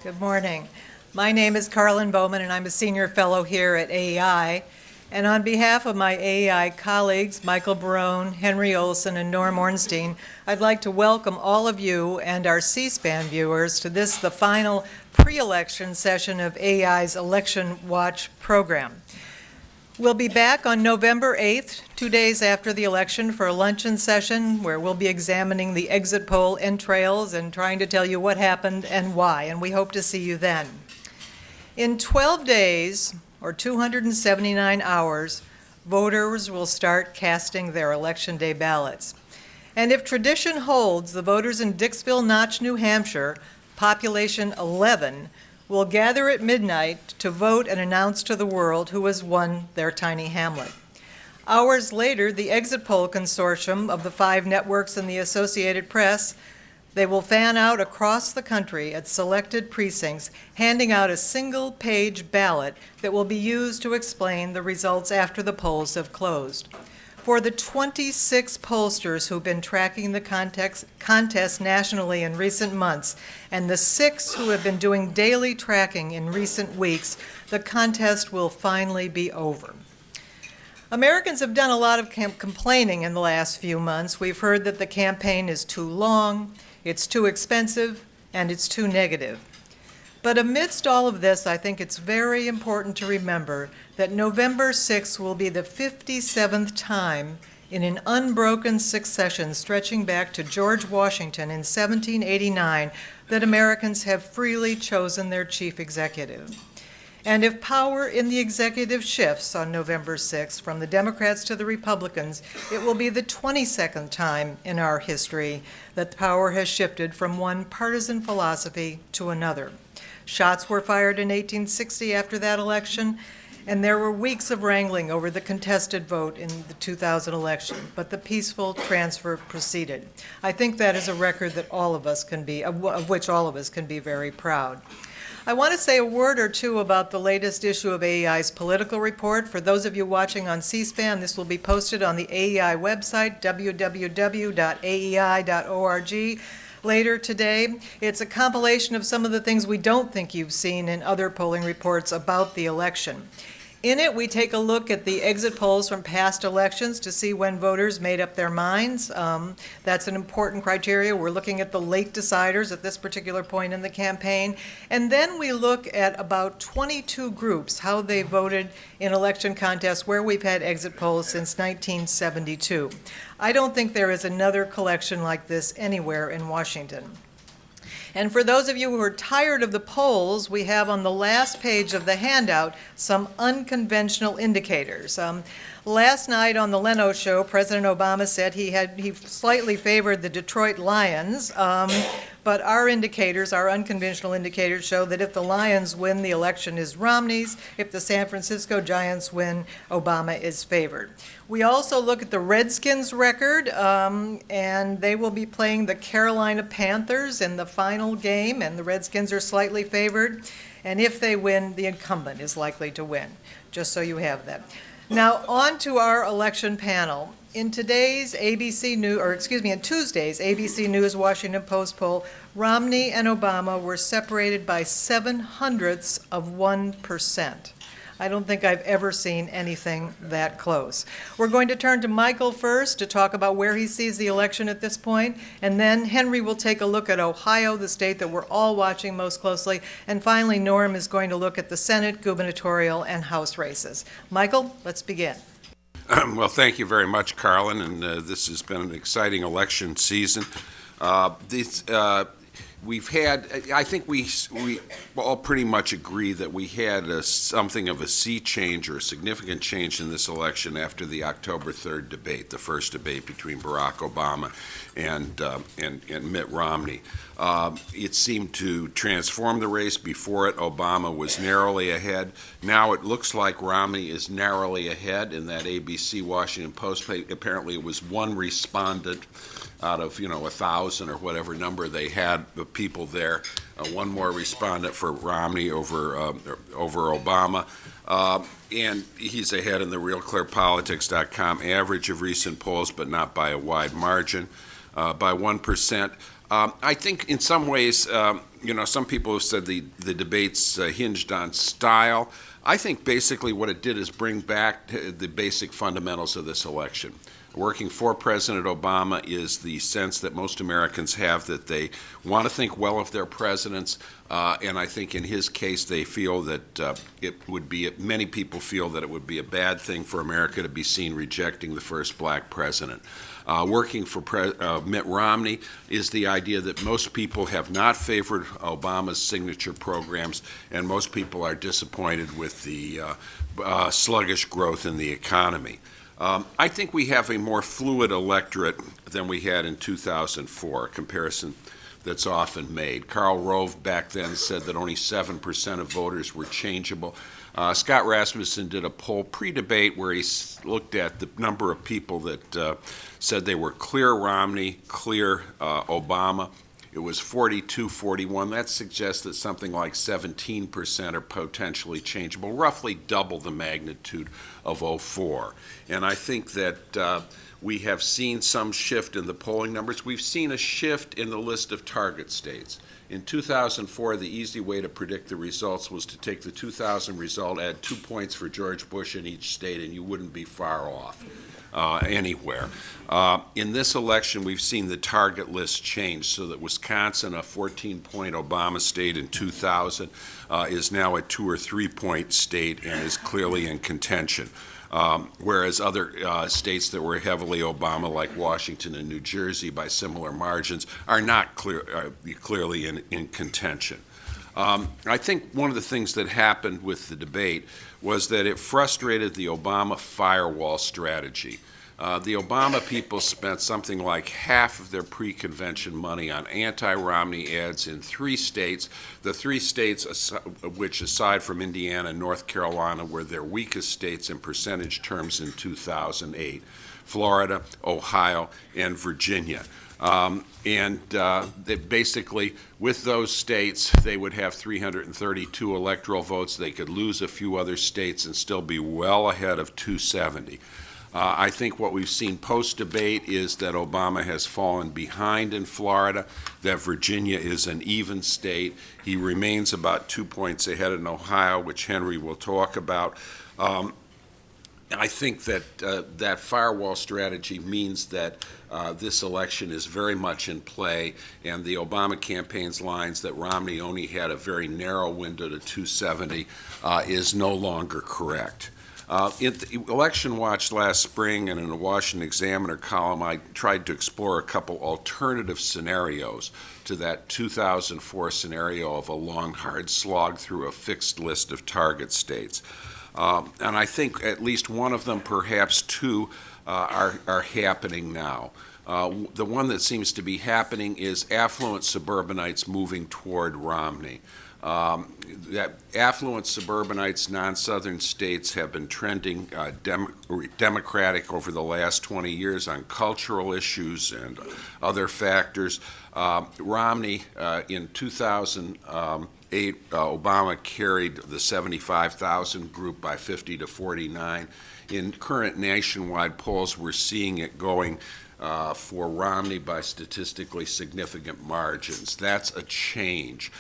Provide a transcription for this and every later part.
Good morning. My name is Carlin Bowman, and I'm a senior fellow here at AEI. And on behalf of my AEI colleagues, Michael Barone, Henry Olson, and Norm Ornstein, I'd like to welcome all of you and our C-SPAN viewers to this, the final pre-election session of AEI's Election Watch program. We'll be back on November 8th, 2 days after the election, for a luncheon session where we'll be examining the exit poll entrails and trying to tell you what happened and why, and we hope to see you then. In 12 days, or 279 hours, voters will start casting their Election Day ballots. And if tradition holds, the voters in Dixville Notch, New Hampshire, population 11, will gather at midnight to vote and announce to the world who has won their tiny hamlet. Hours later, the exit poll consortium of the 5 networks and the Associated Press, they will fan out across the country at selected precincts, handing out a single-page ballot that will be used to explain the results after the polls have closed. For the 26 pollsters who've been tracking the contest nationally in recent months, and the 6 who have been doing daily tracking in recent weeks, the contest will finally be over. Americans have done a lot of complaining in the last few months. We've heard that the campaign is too long, it's too expensive, and it's too negative. But amidst all of this, I think it's very important to remember that November 6th will be the 57th time in an unbroken succession stretching back to George Washington in 1789 that Americans have freely chosen their chief executive. And if power in the executive shifts on November 6th from the Democrats to the Republicans, it will be the 22nd time in our history that power has shifted from one partisan philosophy to another. Shots were fired in 1860 after that election, and there were weeks of wrangling over the contested vote in the 2000 election, but the peaceful transfer proceeded. I think that is a record that all of us can be, of which all of us can be very proud. I want to say a word or two about the latest issue of AEI's political report. For those of you watching on C-SPAN, this will be posted on the AEI website, www.aei.org. Later today. It's a compilation of some of the things we don't think you've seen in other polling reports about the election. In it, we take a look at the exit polls from past elections to see when voters made up their minds. That's an important criteria. We're looking at the late deciders at this particular point in the campaign. And then we look at about 22 groups, how they voted in election contests where we've had exit polls since 1972. I don't think there is another collection like this anywhere in Washington. And for those of you who are tired of the polls, we have on the last page of the handout some unconventional indicators. Last night on the Leno show, President Obama said he slightly favored the Detroit Lions, but our indicators, our unconventional indicators, show that if the Lions win, the election is Romney's. If the San Francisco Giants win, Obama is favored. We also look at the Redskins record, and they will be playing the Carolina Panthers in the final game, and the Redskins are slightly favored. And if they win, the incumbent is likely to win, just so you have that. Now, on to our election panel. In Tuesday's ABC News Washington Post poll, Romney and Obama were separated by 0.07%. I don't think I've ever seen anything that close. We're going to turn to Michael first to talk about where he sees the election at this point, and then Henry will take a look at Ohio, the state that we're all watching most closely, and finally Norm is going to look at the Senate, gubernatorial, and House races. Michael, let's begin. Well, thank you very much, Carlin, and this has been an exciting election season. We've had, I think we all pretty much agree that we had something of a sea change or a significant change in this election after the October 3rd debate, the first debate between Barack Obama and Mitt Romney. It seemed to transform the race. Before it, Obama was narrowly ahead. Now it looks like Romney is narrowly ahead in that ABC Washington Post. Apparently it was one respondent out of 1,000 or whatever number they had of people there. One more respondent for Romney over Obama. And he's ahead in the RealClearPolitics.com average of recent polls, but not by a wide margin, by 1%. I think in some ways, some people have said the debates hinged on style. I think basically what it did is bring back the basic fundamentals of this election. Working for President Obama is the sense that most Americans have that they want to think well of their presidents, and I think in his case they feel that many people feel that it would be a bad thing for America to be seen rejecting the first black president. Working for Mitt Romney is the idea that most people have not favored Obama's signature programs, and most people are disappointed with the sluggish growth in the economy. I think we have a more fluid electorate than we had in 2004, a comparison that's often made. Karl Rove back then said that only 7% of voters were changeable. Scott Rasmussen did a poll pre-debate where he looked at the number of people that said they were clear Romney, clear Obama. It was 42-41. That suggests that something like 17% are potentially changeable, roughly double the magnitude of 04. And I think that we have seen some shift in the polling numbers. We've seen a shift in the list of target states. In 2004, the easy way to predict the results was to take the 2000 result, add 2 points for George Bush in each state, and you wouldn't be far off anywhere. In this election, we've seen the target list change so that Wisconsin, a 14-point Obama state in 2000, is now a 2 or 3 point state and is clearly in contention. Whereas other states that were heavily Obama, like Washington and New Jersey, by similar margins, are not clearly in contention. I think one of the things that happened with the debate was that it frustrated the Obama firewall strategy. The Obama people spent something like half of their pre-convention money on anti-Romney ads in 3 states, the 3 states which, aside from Indiana and North Carolina, were their weakest states in percentage terms in 2008, Florida, Ohio, and Virginia. That basically, with those states, they would have 332 electoral votes. They could lose a few other states and still be well ahead of 270. I think what we've seen post-debate is that Obama has fallen behind in Florida, that Virginia is an even state. He remains about 2 points ahead in Ohio, which Henry will talk about. I think that that firewall strategy means that this election is very much in play, and the Obama campaign's lines that Romney only had a very narrow window to 270 is no longer correct. In the Election Watch last spring and in a Washington Examiner column, I tried to explore a couple alternative scenarios to that 2004 scenario of a long, hard slog through a fixed list of target states. And I think at least one of them, perhaps 2, are happening now. The one that seems to be happening is affluent suburbanites moving toward Romney. That affluent suburbanites, non-southern states have been trending Democratic over the last 20 years on cultural issues and other factors. Romney, in 2008, Obama carried the 75,000 group by 50 to 49. In current nationwide polls, we're seeing it going for Romney by statistically significant margins. That's a change.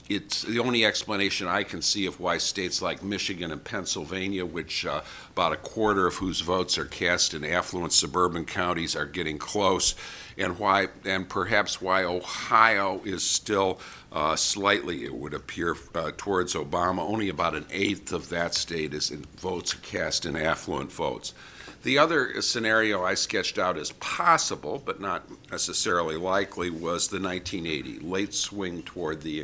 It's the only explanation I can see of why states like Michigan and Pennsylvania, which about a quarter of whose votes are cast in affluent suburban counties, are getting close, and perhaps why Ohio is still slightly, it would appear, towards Obama. Only about an eighth of that state is in votes cast in affluent votes. The other scenario I sketched out as possible, but not necessarily likely, was the 1980 late swing toward the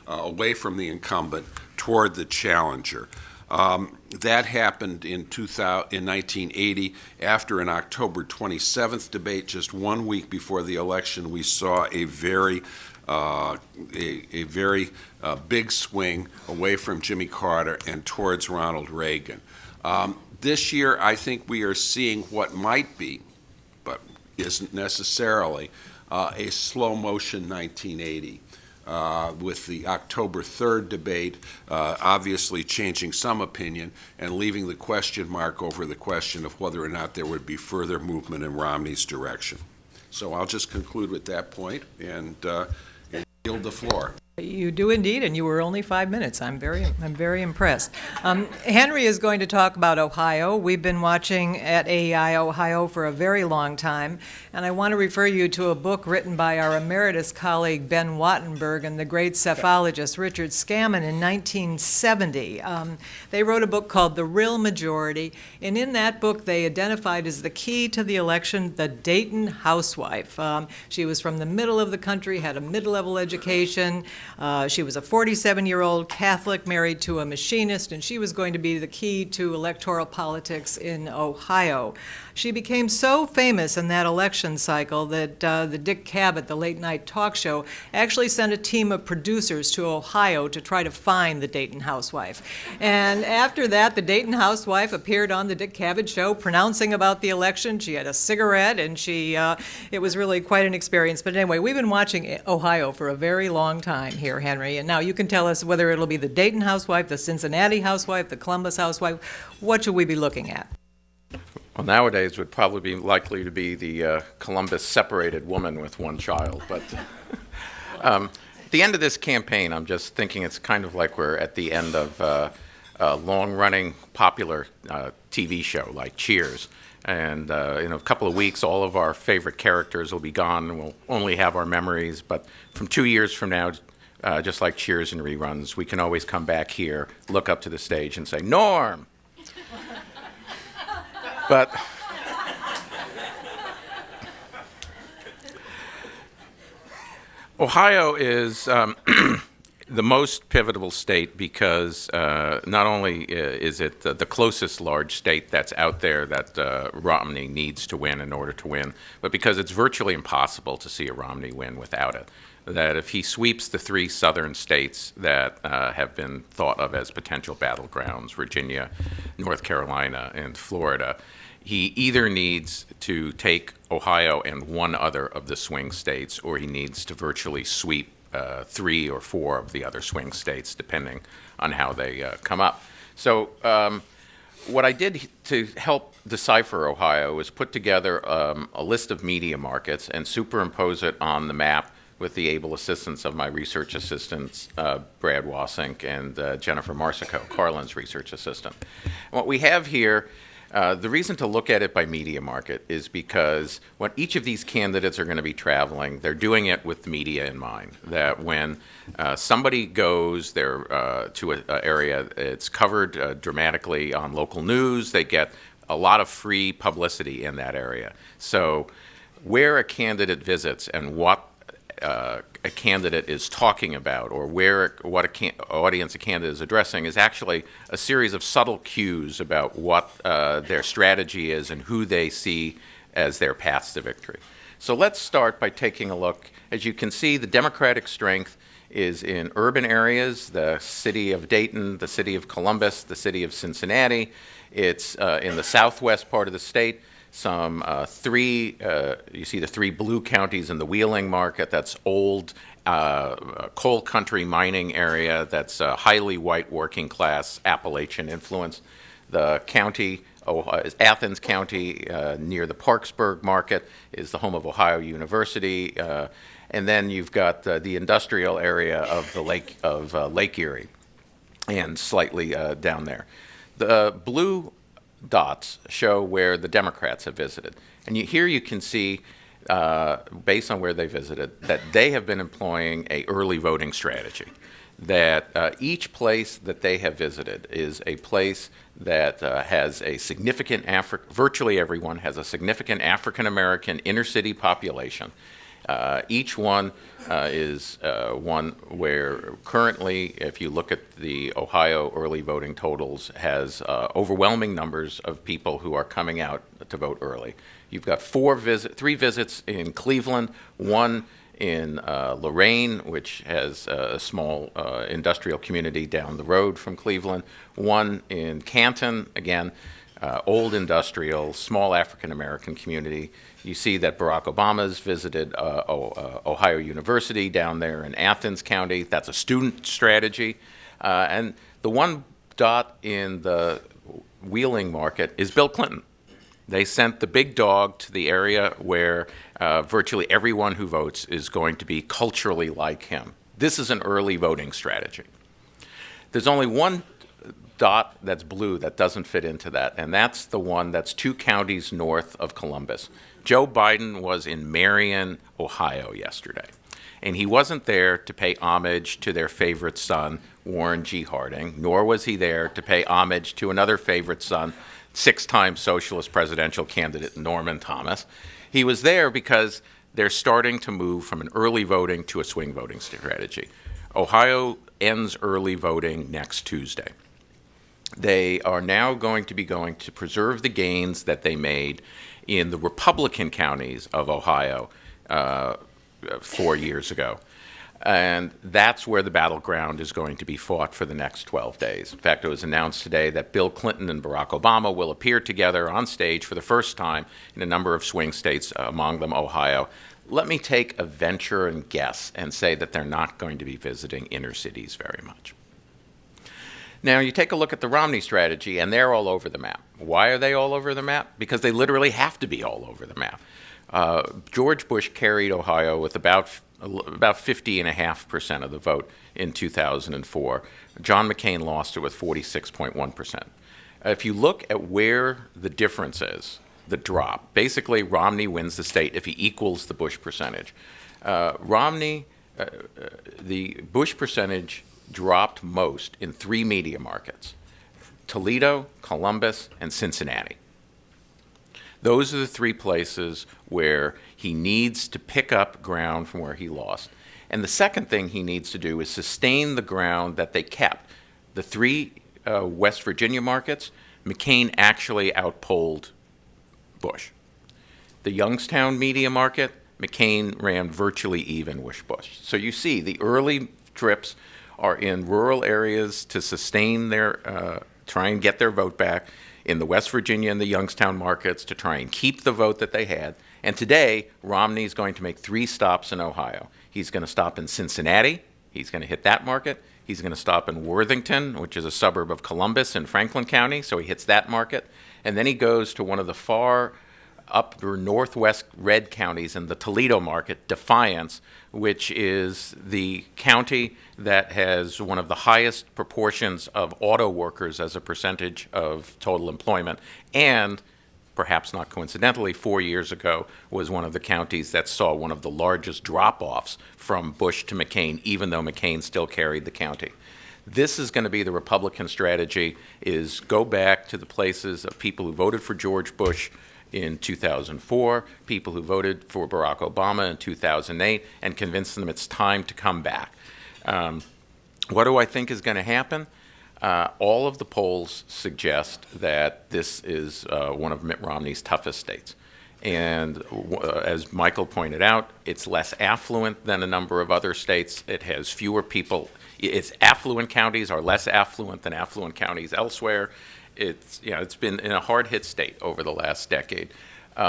away from the incumbent toward the challenger. That happened in 1980 after an October 27th debate, just 1 week before the election. We saw a very big swing away from Jimmy Carter and towards Ronald Reagan. This year, I think we are seeing what might be, but isn't necessarily, a slow motion 1980. With the October 3rd debate obviously changing some opinion and leaving the question mark over the question of whether or not there would be further movement in Romney's direction. So I'll just conclude with that point and yield the floor. You do indeed, and you were only 5 minutes. I'm very impressed. Henry is going to talk about Ohio. We've been watching at AEI Ohio for a very long time, and I want to refer you to a book written by our emeritus colleague Ben Wattenberg and the great cephalogist Richard Scammon in 1970. They wrote a book called The Real Majority, and in that book they identified as the key to the election the Dayton housewife. She was from the middle of the country, had a mid-level education. She was a 47-year-old Catholic married to a machinist, and she was going to be the key to electoral politics in Ohio. She became so famous in that election cycle that the Dick Cavett, the late-night talk show, actually sent a team of producers to Ohio to try to find the Dayton housewife. And after that, the Dayton housewife appeared on the Dick Cavett show pronouncing about the election. She had a cigarette, and it was really quite an experience. But anyway, we've been watching Ohio for a very long time here, Henry. And now you can tell us whether it'll be the Dayton housewife, the Cincinnati housewife, the Columbus housewife. What should we be looking at? Well, nowadays it would probably be likely to be the Columbus separated woman with one child. But at the end of this campaign, I'm just thinking it's kind of like we're at the end of a long-running popular TV show like Cheers. And in a couple of weeks, all of our favorite characters will be gone, and we'll only have our memories. But from 2 years from now, just like Cheers and reruns, we can always come back here, look up to the stage, and say, "Norm!" But Ohio is the most pivotal state because not only is it the closest large state that's out there that Romney needs to win in order to win, but because it's virtually impossible to see a Romney win without it. That if he sweeps the three southern states that have been thought of as potential battlegrounds, Virginia, North Carolina, and Florida, he either needs to take Ohio and one other of the swing states, or he needs to virtually sweep 3 or 4 of the other swing states, depending on how they come up. So what I did to help decipher Ohio was put together a list of media markets and superimpose it on the map with the able assistance of my research assistants, Brad Wasink and Jennifer Marsico, Carlin's research assistant. What we have here, the reason to look at it by media market is because when each of these candidates are going to be traveling, they're doing it with the media in mind. That when somebody goes there to an area, it's covered dramatically on local news. They get a lot of free publicity in that area. So where a candidate visits and what a candidate is talking about, or what audience a candidate is addressing, is actually a series of subtle cues about what their strategy is and who they see as their paths to victory. So let's start by taking a look. As you can see, the Democratic strength is in urban areas, the city of Dayton, the city of Columbus, the city of Cincinnati. It's in the southwest part of the state. You see the 3 blue counties in the Wheeling market. That's old coal country mining area that's highly white working class Appalachian influence. The county is Athens County near the Parksburg market is the home of Ohio University. And then you've got the industrial area of the Lake Erie and slightly down there. The blue dots show where the Democrats have visited. And here you can see, based on where they visited, that they have been employing a early voting strategy. That each place that they have visited is a place that has a significant virtually everyone has a significant African-American inner-city population. Each one is one where currently, if you look at the Ohio early voting totals, has overwhelming numbers of people who are coming out to vote early. You've got 3 visits in Cleveland, 1 in Lorain, which has a small industrial community down the road from Cleveland, 1 in Canton, again, old industrial, small African-American community. You see that Barack Obama's visited Ohio University down there in Athens County. That's a student strategy. And the one dot in the Wheeling market is Bill Clinton. They sent the big dog to the area where virtually everyone who votes is going to be culturally like him. This is an early voting strategy. There's only one dot that's blue that doesn't fit into that, and that's the one that's 2 counties north of Columbus. Joe Biden was in Marion, Ohio yesterday, and he wasn't there to pay homage to their favorite son, Warren G. Harding, nor was he there to pay homage to another favorite son, 6-time socialist presidential candidate Norman Thomas. He was there because they're starting to move from an early voting to a swing voting strategy. Ohio ends early voting next Tuesday. They are now going to preserve the gains that they made in the Republican counties of Ohio 4 years ago. And that's where the battleground is going to be fought for the next 12 days. In fact, it was announced today that Bill Clinton and Barack Obama will appear together on stage for the first time in a number of swing states, among them Ohio. Let me take a venture and guess and say that they're not going to be visiting inner cities very much. Now, you take a look at the Romney strategy, and they're all over the map. Why are they all over the map? Because they literally have to be all over the map. George Bush carried Ohio with about 50.5% of the vote in 2004. John McCain lost it with 46.1%. If you look at where the difference is, the drop, basically Romney wins the state if he equals the Bush percentage. The Bush percentage dropped most in 3 media markets: Toledo, Columbus, and Cincinnati. Those are the 3 places where he needs to pick up ground from where he lost. And the second thing he needs to do is sustain the ground that they kept. The 3 West Virginia markets, McCain actually outpolled Bush. The Youngstown media market, McCain ran virtually even with Bush. So you see the early trips are in rural areas to sustain their, try and get their vote back, in the West Virginia and the Youngstown markets to try and keep the vote that they had. And today, Romney's going to make 3 stops in Ohio. He's going to stop in Cincinnati. He's going to hit that market. He's going to stop in Worthington, which is a suburb of Columbus in Franklin County, so he hits that market. And then he goes to one of the far upper northwest red counties in the Toledo market, Defiance, which is the county that has one of the highest proportions of auto workers as a percentage of total employment, and perhaps not coincidentally, 4 years ago was one of the counties that saw one of the largest drop-offs from Bush to McCain, even though McCain still carried the county. This is going to be the Republican strategy, is go back to the places of people who voted for George Bush in 2004, people who voted for Barack Obama in 2008, and convince them it's time to come back. What do I think is going to happen? All of the polls suggest that this is one of Mitt Romney's toughest states. And as Michael pointed out, it's less affluent than a number of other states. It has fewer people. Its affluent counties are less affluent than affluent counties elsewhere. It's been in a hard-hit state over the last decade. There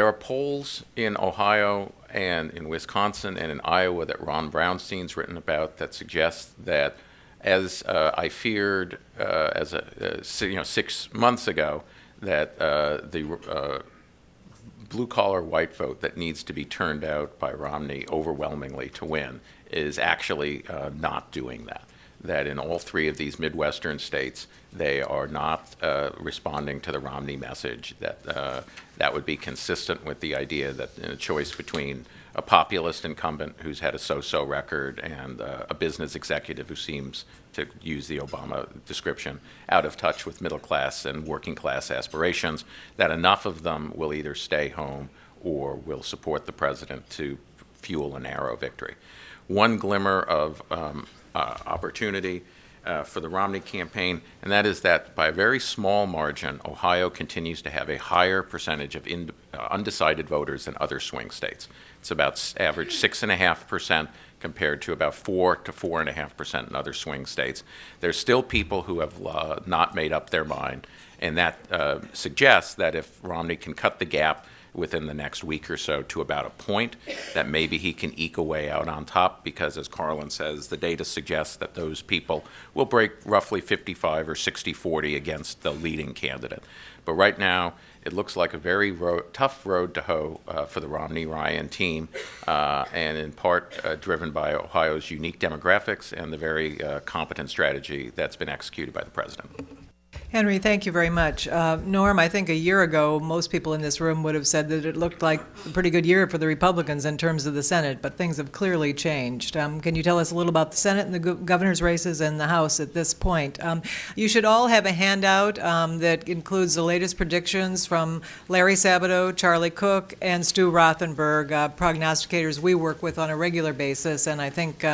are polls in Ohio and in Wisconsin and in Iowa that Ron Brownstein's written about that suggest that, as I feared 6 months ago, that the blue-collar white vote that needs to be turned out by Romney overwhelmingly to win is actually not doing that. That in all 3 of these Midwestern states, they are not responding to the Romney message, that would be consistent with the idea that in a choice between a populist incumbent who's had a so-so record and a business executive who seems to use the Obama description, out of touch with middle class and working class aspirations, that enough of them will either stay home or will support the president to fuel a narrow victory. One glimmer of opportunity for the Romney campaign, and that is that by a very small margin, Ohio continues to have a higher percentage of undecided voters than other swing states. It's about average 6.5% compared to about 4 to 4.5% in other swing states. There's still people who have not made up their mind, and that suggests that if Romney can cut the gap within the next week or so to about a point that maybe he can eke away out on top, because as Carlin says, the data suggests that those people will break roughly 55 or 60-40 against the leading candidate. But right now, it looks like a very tough road to hoe for the Romney-Ryan team, and in part driven by Ohio's unique demographics and the very competent strategy that's been executed by the president. Henry, thank you very much. Norm, I think a year ago, most people in this room would have said that it looked like a pretty good year for the Republicans in terms of the Senate, but things have clearly changed. Can you tell us a little about the Senate and the governor's races and the House at this point? You should all have a handout that includes the latest predictions from Larry Sabato, Charlie Cook, and Stu Rothenberg, prognosticators we work with on a regular basis, and I think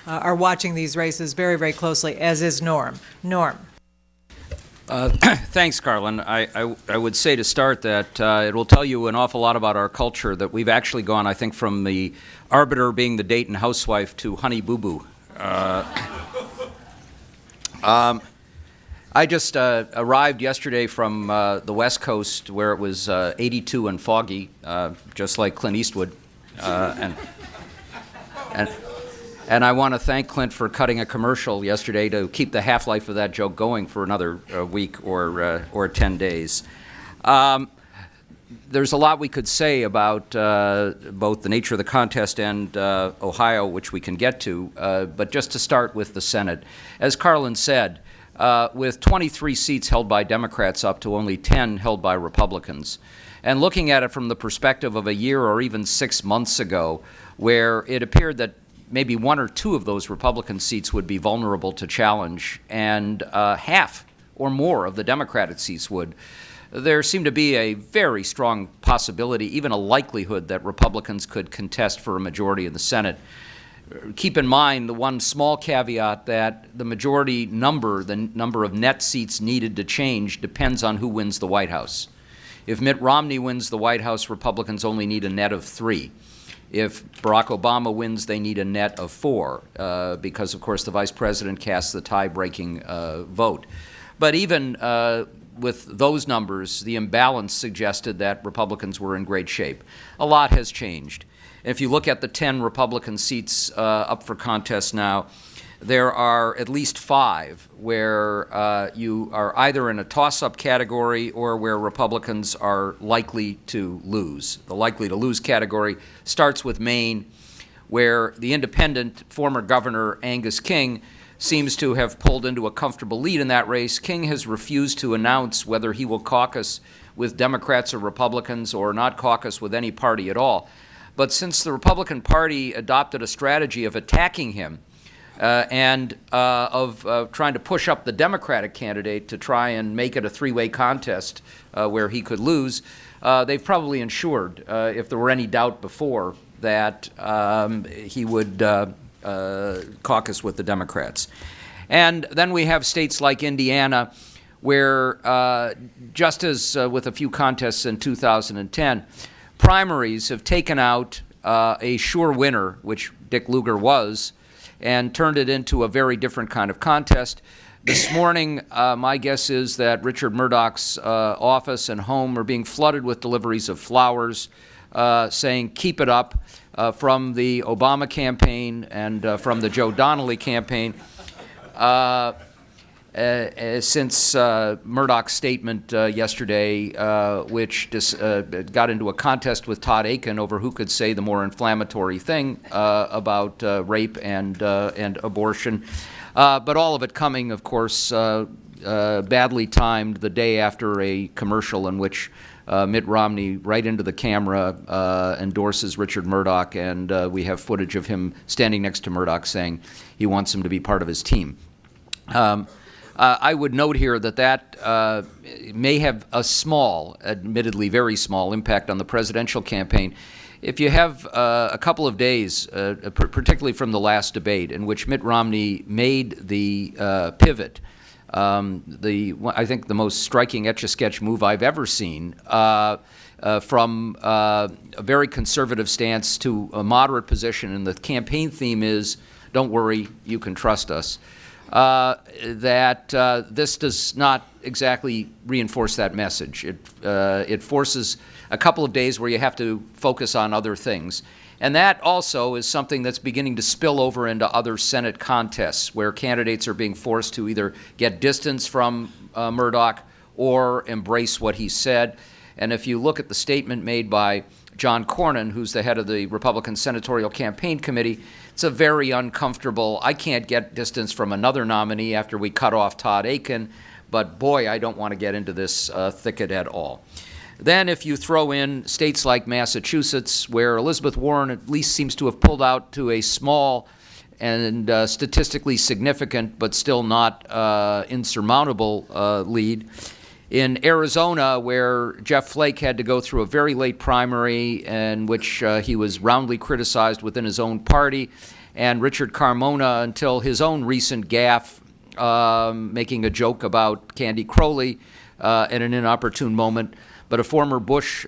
are watching these races very, very closely, as is Norm. Norm. Thanks, Carlin. I would say to start that it will tell you an awful lot about our culture that we've actually gone, I think, from the arbiter being the Dayton housewife to Honey Boo Boo. I just arrived yesterday from the West Coast where it was 82 and foggy, just like Clint Eastwood. And I want to thank Clint for cutting a commercial yesterday to keep the half-life of that joke going for another week or 10 days. There's a lot we could say about both the nature of the contest and Ohio, which we can get to. But just to start with the Senate, as Carlin said, with 23 seats held by Democrats up to only 10 held by Republicans, and looking at it from the perspective of a year or even 6 months ago, where it appeared that maybe one or two of those Republican seats would be vulnerable to challenge, and half or more of the Democratic seats would, there seemed to be a very strong possibility, even a likelihood, that Republicans could contest for a majority in the Senate. Keep in mind the one small caveat that the majority number, the number of net seats needed to change, depends on who wins the White House. If Mitt Romney wins the White House, Republicans only need a net of 3. If Barack Obama wins, they need a net of 4, because, of course, the vice president casts the tie-breaking vote. But even with those numbers, the imbalance suggested that Republicans were in great shape. A lot has changed. If you look at the 10 Republican seats up for contest now, there are at least 5 where you are either in a toss-up category or where Republicans are likely to lose. The likely to lose category starts with Maine, where the independent former governor Angus King seems to have pulled into a comfortable lead in that race. King has refused to announce whether he will caucus with Democrats or Republicans or not caucus with any party at all. But since the Republican Party adopted a strategy of attacking him, and of trying to push up the Democratic candidate to try and make it a 3-way contest where he could lose, they've probably ensured, if there were any doubt before, that he would caucus with the Democrats. And then we have states like Indiana, where just as with a few contests in 2010, primaries have taken out a sure winner, which Dick Lugar was, and turned it into a very different kind of contest. This morning, my guess is that Richard Murdoch's office and home are being flooded with deliveries of flowers saying, "Keep it up," from the Obama campaign and from the Joe Donnelly campaign, since Murdoch's statement yesterday, which got into a contest with Todd Akin over who could say the more inflammatory thing about rape and abortion. But all of it coming, of course, badly timed the day after a commercial in which Mitt Romney, right into the camera, endorses Richard Murdoch, and we have footage of him standing next to Murdoch saying he wants him to be part of his team. I would note here that may have a small, admittedly very small, impact on the presidential campaign. If you have a couple of days, particularly from the last debate, in which Mitt Romney made the pivot, I think the most striking Etch-a-Sketch move I've ever seen, from a very conservative stance to a moderate position, and the campaign theme is, "Don't worry, you can trust us." that this does not exactly reinforce that message. It forces a couple of days where you have to focus on other things. And that also is something that's beginning to spill over into other Senate contests where candidates are being forced to either get distance from Murdoch or embrace what he said. And if you look at the statement made by John Cornyn, who's the head of the Republican Senatorial Campaign Committee, it's a very uncomfortable, I can't get distance from another nominee after we cut off Todd Akin, but boy, I don't want to get into this thicket at all. Then if you throw in states like Massachusetts, where Elizabeth Warren at least seems to have pulled out to a small and statistically significant but still not insurmountable lead. In Arizona, where Jeff Flake had to go through a very late primary in which he was roundly criticized within his own party, and Richard Carmona, until his own recent gaffe, making a joke about Candy Crowley at an inopportune moment, but a former Bush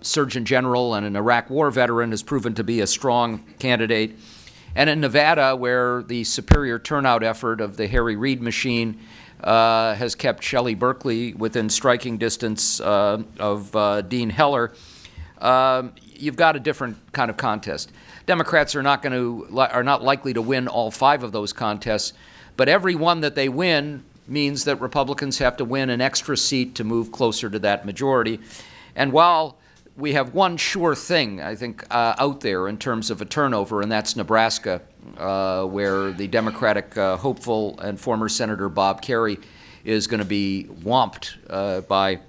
Surgeon General and an Iraq War veteran has proven to be a strong candidate. And in Nevada, where the superior turnout effort of the Harry Reid machine has kept Shelley Berkeley within striking distance of Dean Heller, you've got a different kind of contest. Democrats are not likely to win all 5 of those contests, but every one that they win means that Republicans have to win an extra seat to move closer to that majority. And while we have one sure thing, I think, out there in terms of a turnover, and that's Nebraska, where the Democratic hopeful and former Senator Bob Kerrey is going to be whomped by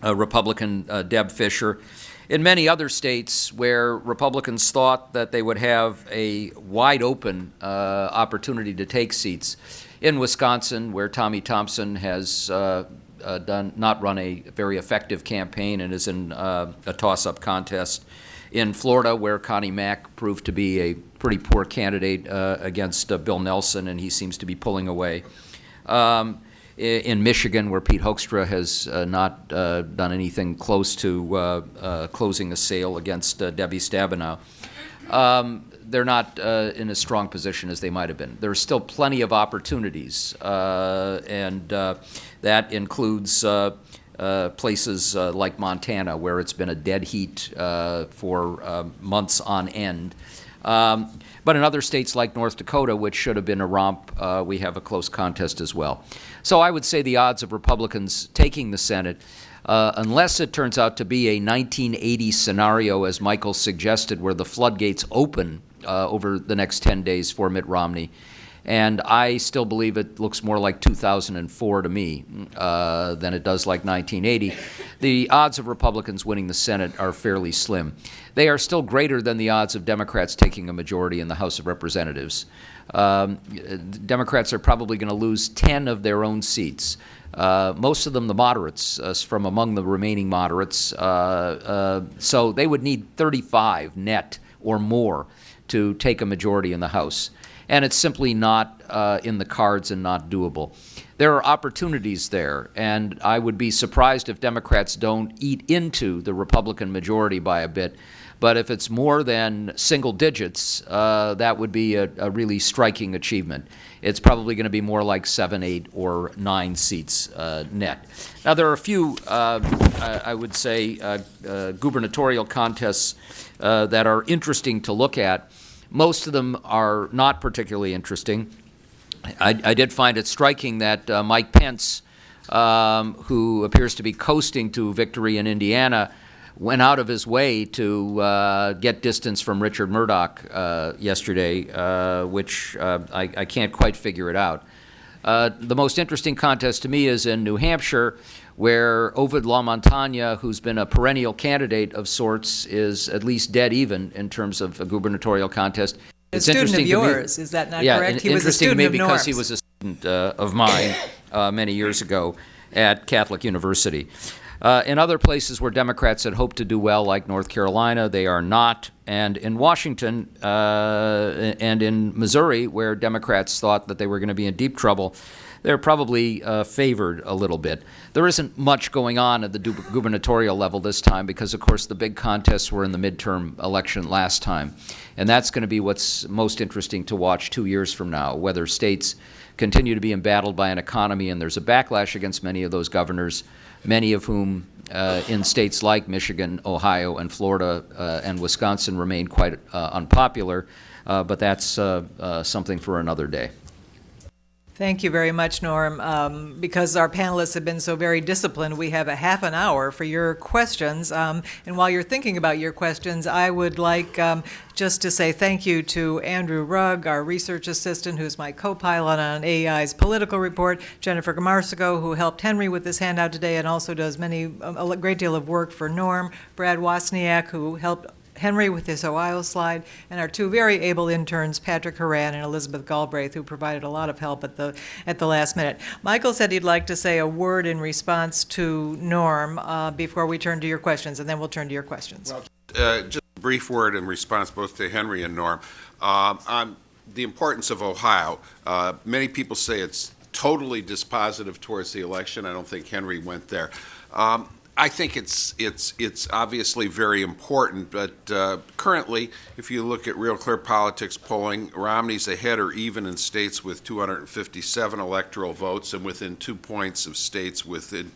Republican Deb Fischer. In many other states where Republicans thought that they would have a wide open opportunity to take seats, in Wisconsin, where Tommy Thompson has not run a very effective campaign and is in a toss-up contest. In Florida, where Connie Mack proved to be a pretty poor candidate against Bill Nelson, and he seems to be pulling away. In Michigan, where Pete Hoekstra has not done anything close to closing a sale against Debbie Stabenow. They're not in as strong position as they might have been. There's still plenty of opportunities, and that includes places like Montana, where it's been a dead heat for months on end. But in other states like North Dakota, which should have been a romp, we have a close contest as well. So I would say the odds of Republicans taking the Senate, unless it turns out to be a 1980 scenario, as Michael suggested, where the floodgates open over the next 10 days for Mitt Romney. And I still believe it looks more like 2004 to me than it does like 1980. The odds of Republicans winning the Senate are fairly slim. They are still greater than the odds of Democrats taking a majority in the House of Representatives. Democrats are probably going to lose 10 of their own seats. Most of them the moderates, from among the remaining moderates. So they would need 35 net or more to take a majority in the House. And it's simply not in the cards and not doable. There are opportunities there, and I would be surprised if Democrats don't eat into the Republican majority by a bit. But if it's more than single digits, that would be a really striking achievement. It's probably going to be more like 7, 8, or 9 seats net. Now, there are a few, I would say, gubernatorial contests that are interesting to look at. Most of them are not particularly interesting. I did find it striking that Mike Pence, who appears to be coasting to victory in Indiana, went out of his way to get distance from Richard Murdoch yesterday, which I can't quite figure it out. The most interesting contest to me is in New Hampshire, where Ovid LaMontagne, who's been a perennial candidate of sorts, is at least dead even in terms of a gubernatorial contest. A student of yours, is that not correct? He was a student of Norm's. Because he was a student of mine many years ago at Catholic University. In other places where Democrats had hoped to do well, like North Carolina, they are not And in Washington and in Missouri, where Democrats thought that they were going to be in deep trouble, they're probably favored a little bit. There isn't much going on at the gubernatorial level this time because, of course, the big contests were in the midterm election last time. And that's going to be what's most interesting to watch 2 years from now, whether states continue to be embattled by an economy and there's a backlash against many of those governors, many of whom in states like Michigan, Ohio, and Florida and Wisconsin remain quite unpopular, but that's something for another day. Thank you very much, Norm. Because our panelists have been so very disciplined, we have a half an hour for your questions. And while you're thinking about your questions, I would like just to say thank you to Andrew Rugg, our research assistant, who's my co-pilot on AEI's political report, Jennifer Gamarsico, who helped Henry with this handout today and also does a great deal of work for Norm, Brad Wozniak, who helped Henry with his Ohio slide, and our two very able interns, Patrick Horan and Elizabeth Galbraith, who provided a lot of help at the last minute. Michael said he'd like to say a word in response to Norm before we turn to your questions, and then we'll turn to your questions. Well, just a brief word in response both to Henry and Norm. On the importance of Ohio, many people say it's totally dispositive towards the election. I don't think Henry went there. I think it's obviously very important, but currently, if you look at Real Clear Politics polling, Romney's ahead or even in states with 257 electoral votes and within 2 points of states within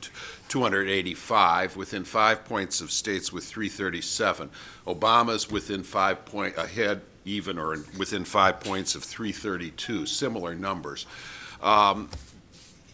285, within 5 points of states with 337. Obama's within 5 point ahead even or within 5 points of 332, similar numbers.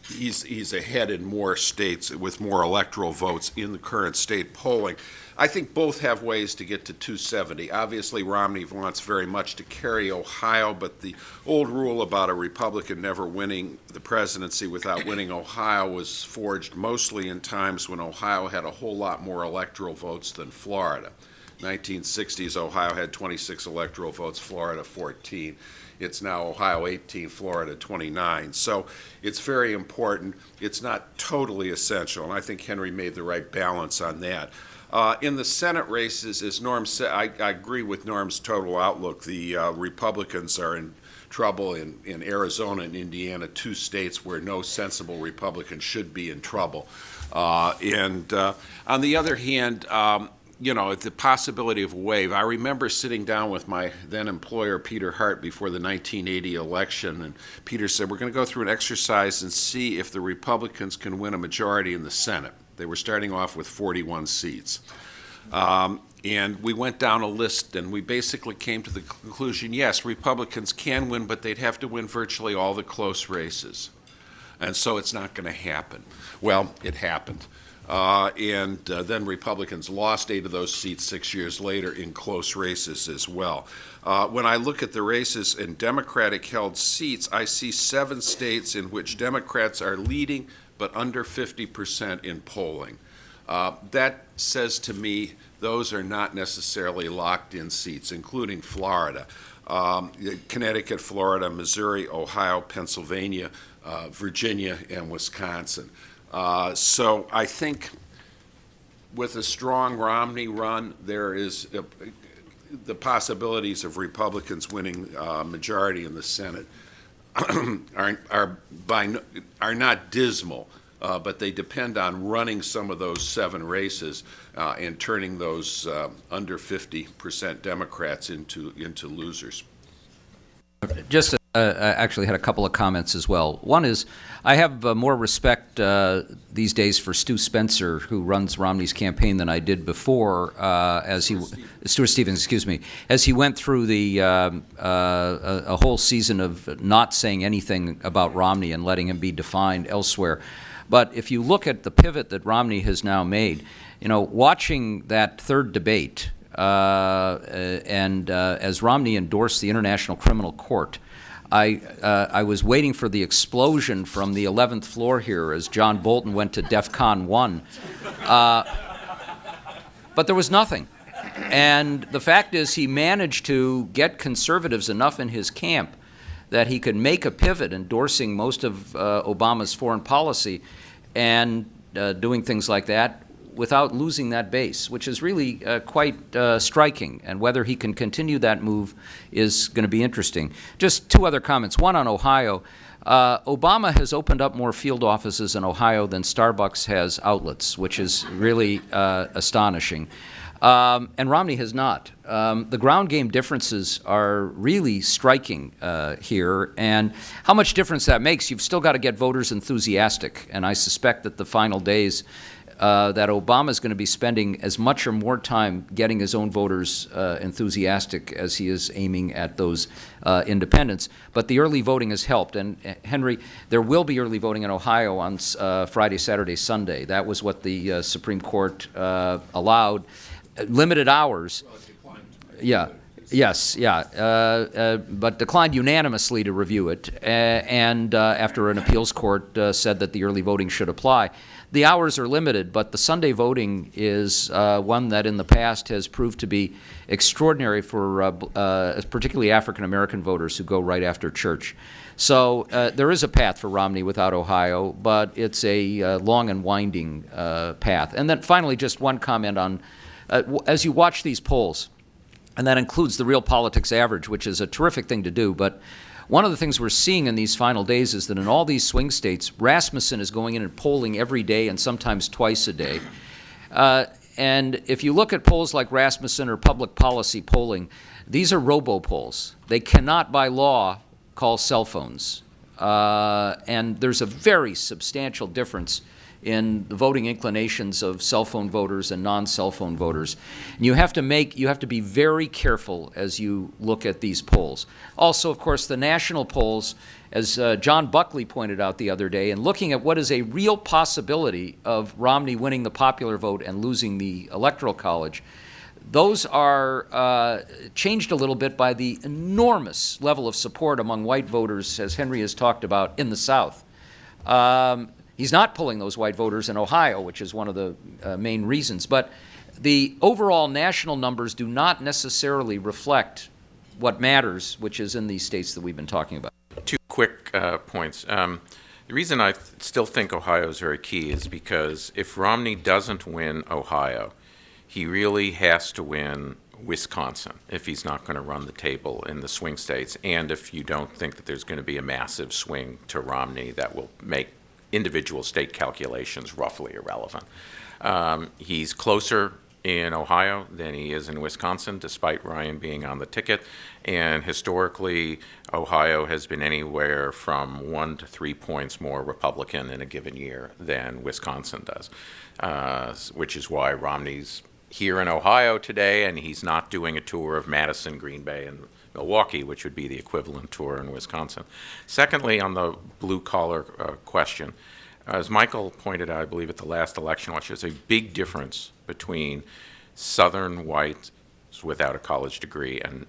He's ahead in more states with more electoral votes in the current state polling. I think both have ways to get to 270. Obviously, Romney wants very much to carry Ohio, but the old rule about a Republican never winning the presidency without winning Ohio was forged mostly in times when Ohio had a whole lot more electoral votes than Florida. 1960s, Ohio had 26 electoral votes, Florida 14. It's now Ohio 18, Florida 29. So it's very important. It's not totally essential, and I think Henry made the right balance on that. In the Senate races, as Norm said, I agree with Norm's total outlook. The Republicans are in trouble in Arizona and Indiana, two states where no sensible Republican should be in trouble. And on the other hand, the possibility of a wave. I remember sitting down with my then employer, Peter Hart, before the 1980 election, and Peter said, we're going to go through an exercise and see if the Republicans can win a majority in the Senate. They were starting off with 41 seats. And we went down a list, and we basically came to the conclusion, yes, Republicans can win, but they'd have to win virtually all the close races. And so it's not going to happen. Well, it happened. And then Republicans lost 8 of those seats 6 years later in close races as well. When I look at the races in Democratic-held seats, I see 7 states in which Democrats are leading but under 50% in polling. That says to me those are not necessarily locked-in seats, including Florida. Connecticut, Florida, Missouri, Ohio, Pennsylvania, Virginia, and Wisconsin. So I think with a strong Romney run, there is the possibilities of Republicans winning a majority in the Senate are not dismal, but they depend on running some of those 7 races and turning those under 50% Democrats into losers. Just I actually had a couple of comments as well. One is I have more respect these days for Stu Spencer, who runs Romney's campaign, than I did before. Stuart Stevens, excuse me, as he went through a whole season of not saying anything about Romney and letting him be defined elsewhere. But if you look at the pivot that Romney has now made, watching that third debate, and as Romney endorsed the International Criminal Court, I was waiting for the explosion from the 11th floor here as John Bolton went to DEFCON 1. But there was nothing. And the fact is he managed to get conservatives enough in his camp that he could make a pivot endorsing most of Obama's foreign policy and doing things like that without losing that base, which is really quite striking. And whether he can continue that move is going to be interesting. Just two other comments. One on Ohio. Obama has opened up more field offices in Ohio than Starbucks has outlets, which is really astonishing. And Romney has not. The ground game differences are really striking here, and how much difference that makes, you've still got to get voters enthusiastic, and I suspect that the final days that Obama is going to be spending as much or more time getting his own voters enthusiastic as he is aiming at those independents. But the early voting has helped. And Henry, there will be early voting in Ohio on Friday, Saturday, Sunday. That was what the Supreme Court allowed. Limited hours. Yeah. Yes, yeah, but declined unanimously to review it, and after an appeals court said that the early voting should apply. The hours are limited, but the Sunday voting is one that in the past has proved to be extraordinary for particularly African-American voters who go right after church. So there is a path for Romney without Ohio, but it's a long and winding path. And then finally, just one comment on, as you watch these polls, and that includes the Real Politics Average, which is a terrific thing to do. But one of the things we're seeing in these final days is that in all these swing states, Rasmussen is going in and polling every day and sometimes twice a day. And if you look at polls like Rasmussen or public policy polling, these are robo-polls. They cannot, by law, call cell phones. And there's a very substantial difference in the voting inclinations of cell phone voters and non-cell phone voters. And you have to be very careful as you look at these polls. Also, of course, the national polls, as John Buckley pointed out the other day, and looking at what is a real possibility of Romney winning the popular vote and losing the Electoral College, those are changed a little bit by the enormous level of support among white voters, as Henry has talked about, in the South. He's not pulling those white voters in Ohio, which is one of the main reasons. But the overall national numbers do not necessarily reflect what matters, which is in these states that we've been talking about. Two quick points. The reason I still think Ohio is very key is because if Romney doesn't win Ohio, he really has to win Wisconsin if he's not going to run the table in the swing states, and if you don't think that there's going to be a massive swing to Romney that will make individual state calculations roughly irrelevant. He's closer in Ohio than he is in Wisconsin, despite Ryan being on the ticket. And historically, Ohio has been anywhere from 1 to 3 points more Republican in a given year than Wisconsin does, which is why Romney's here in Ohio today, and he's not doing a tour of Madison, Green Bay, and Milwaukee, which would be the equivalent tour in Wisconsin. Secondly, on the blue-collar question, as Michael pointed out, I believe at the last election watch, there's a big difference between Southern whites without a college degree and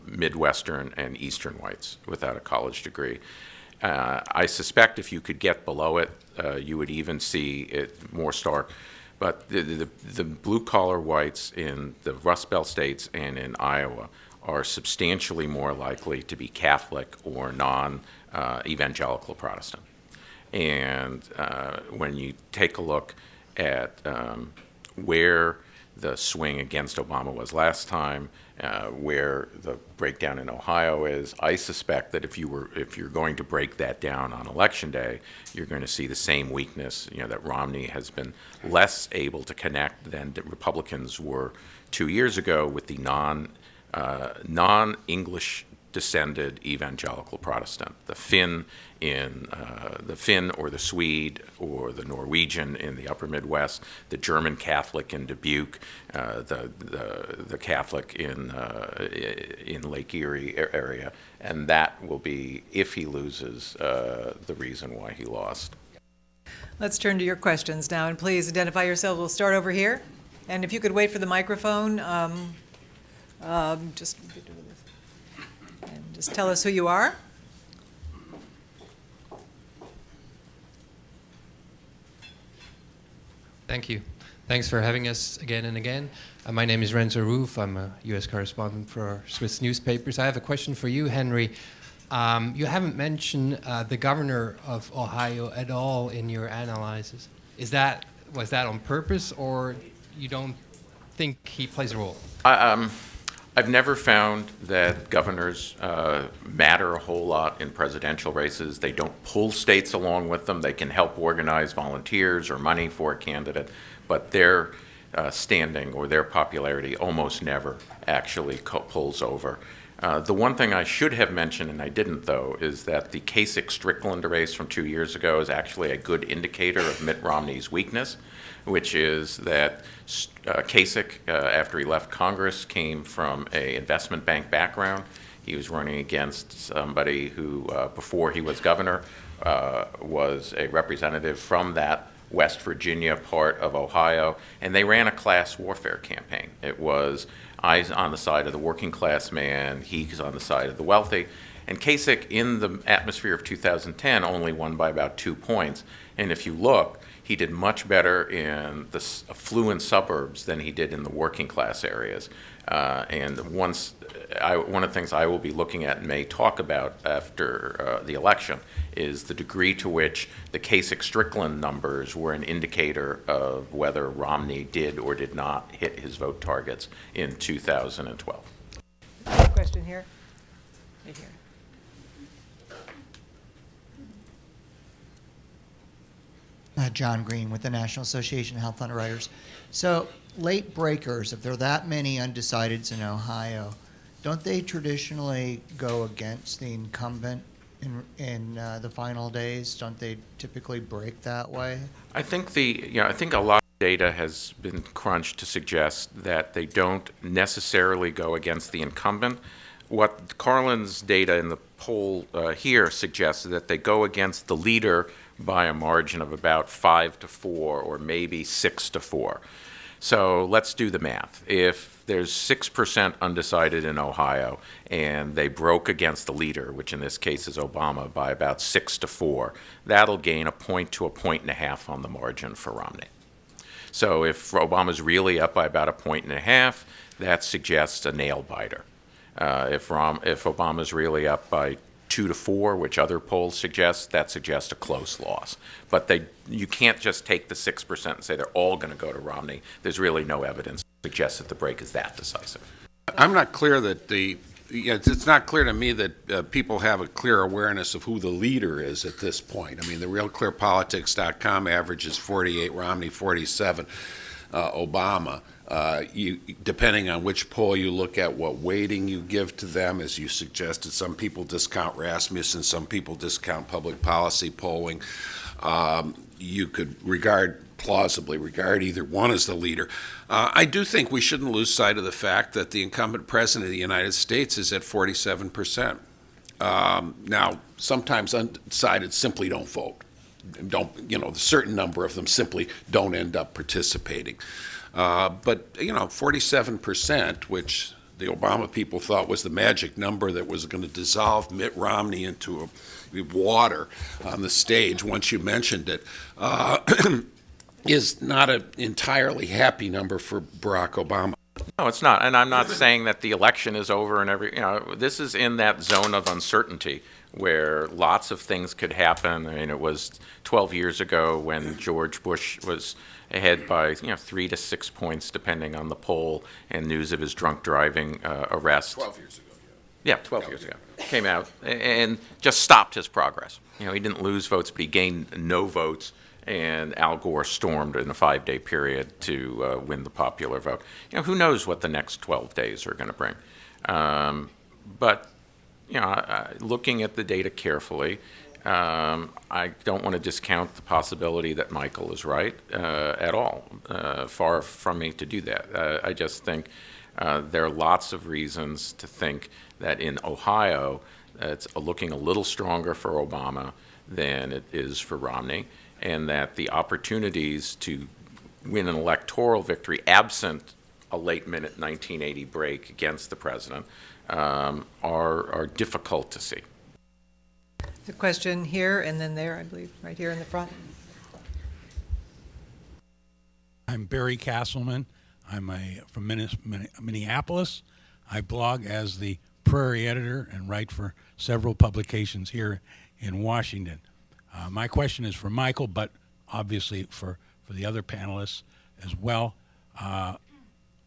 Midwestern and Eastern whites without a college degree. I suspect if you could get below it, you would even see it more stark. But the blue-collar whites in the Rust Belt states and in Iowa are substantially more likely to be Catholic or non-evangelical Protestant. And when you take a look at where the swing against Obama was last time, where the breakdown in Ohio is, I suspect that if you're going to break that down on Election Day, you're going to see the same weakness. That Romney has been less able to connect than the Republicans were 2 years ago with the non-English descended evangelical Protestant, the Finn or the Swede or the Norwegian in the upper Midwest, the German Catholic in Dubuque, the Catholic in Lake Erie area, and that will be, if he loses, the reason why he lost. Let's turn to your questions now, and please identify yourself. We'll start over here, and if you could wait for the microphone, just tell us who you are. Thank you. Thanks for having us again and again. My name is Renzo Roof. I'm a U.S. correspondent for Swiss newspapers. I have a question for you, Henry. You haven't mentioned the governor of Ohio at all in your analysis. Is that Was that on purpose, or you don't think he plays a role? I've never found that governors matter a whole lot in presidential races. They don't pull states along with them. They can help organize volunteers or money for a candidate, but their standing or their popularity almost never actually pulls over. The one thing I should have mentioned, and I didn't though, is that the Kasich-Strickland race from 2 years ago is actually a good indicator of Mitt Romney's weakness, which is that Kasich, after he left Congress, came from an investment bank background. He was running against somebody who, before he was governor, was a representative from that West Virginia part of Ohio, and they ran a class warfare campaign. It was I on the side of the working class man, he's on the side of the wealthy. And Kasich, in the atmosphere of 2010, only won by about 2 points. And if you look, he did much better in the affluent suburbs than he did in the working class areas. And one of the things I will be looking at and may talk about after the election is the degree to which the Kasich-Strickland numbers were an indicator of whether Romney did or did not hit his vote targets in 2012. Question here. Right here. John Green with the National Association of Health Underwriters. So late breakers, if there are that many undecideds in Ohio, don't they traditionally go against the incumbent in the final days? Don't they typically break that way? I think I think a lot of data has been crunched to suggest that they don't necessarily go against the incumbent. What Carlin's data in the poll here suggests is that they go against the leader by a margin of about 5-4 or maybe 6-4. So let's do the math. If there's 6% undecided in Ohio and they broke against the leader, which in this case is Obama, by about 6-4, that'll gain a point to a point and a half on the margin for Romney. So if Obama's really up by about a point and a half, that suggests a nail biter. If Obama's really up by 2-4, which other polls suggest, that suggests a close loss. But you can't just take the 6% and say they're all going to go to Romney. There's really no evidence to suggest that the break is that decisive. I'm not clear that it's not clear to me that people have a clear awareness of who the leader is at this point. I mean, the RealClearPolitics.com average is 48, Romney 47, Obama. Depending on which poll you look at, what weighting you give to them, as you suggested, some people discount Rasmussen, some people discount public policy polling. You could plausibly regard either one as the leader. I do think we shouldn't lose sight of the fact that the incumbent president of the United States is at 47%. Now, sometimes undecided simply don't vote. A certain number of them simply don't end up participating. But 47%, which the Obama people thought was the magic number that was going to dissolve Mitt Romney into water on the stage once you mentioned it, is not an entirely happy number for Barack Obama. No, it's not. And I'm not saying that the election is over and this is in that zone of uncertainty where lots of things could happen. I mean, it was 12 years ago when George Bush was ahead by 3 to 6 points, depending on the poll, and news of his drunk driving arrest. 12 years ago. Yeah, 12 years ago. Came out and just stopped his progress. He didn't lose votes, but he gained no votes, and Al Gore stormed in a 5-day period to win the popular vote. Who knows what the next 12 days are going to bring. But looking at the data carefully, I don't want to discount the possibility that Michael is right at all. Far from me to do that. I just think there are lots of reasons to think that in Ohio, it's looking a little stronger for Obama than it is for Romney, and that the opportunities to win an electoral victory absent a late-minute 1980 break against the president are difficult to see. The question here and then there, I believe, right here in the front. I'm Barry Castleman. I'm from Minneapolis. I blog as the Prairie editor and write for several publications here in Washington. My question is for Michael, but obviously for for the other panelists as well.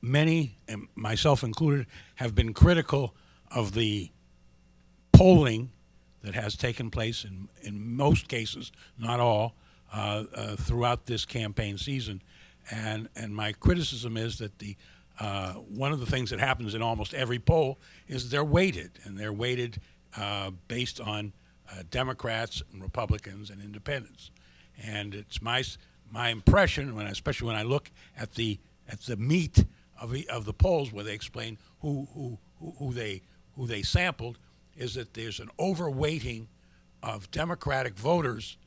Many, and myself included, have been critical of the polling that has taken place in most cases, not all, throughout this campaign season. And my criticism is that one of the things that happens in almost every poll is they're weighted, and they're weighted based on Democrats and Republicans and independents. And it's my impression, especially when I look at the meat of the polls where they explain who they sampled, is that there's an overweighting of Democratic voters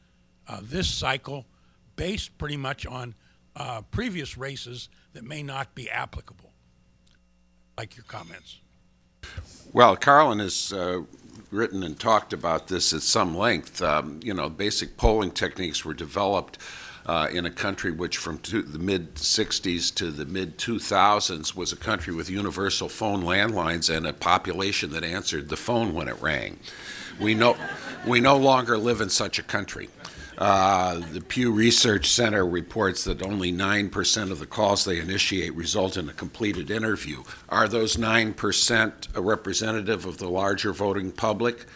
this cycle, based pretty much on previous races that may not be applicable. Like your comments. Well, Carlin has written and talked about this at some length. Basic polling techniques were developed in a country which from the mid-'60s to the mid-2000s was a country with universal phone landlines and a population that answered the phone when it rang. We no longer live in such a country. The Pew Research Center reports that only 9% of the calls they initiate result in a completed interview. Are those 9% a representative of the larger voting public?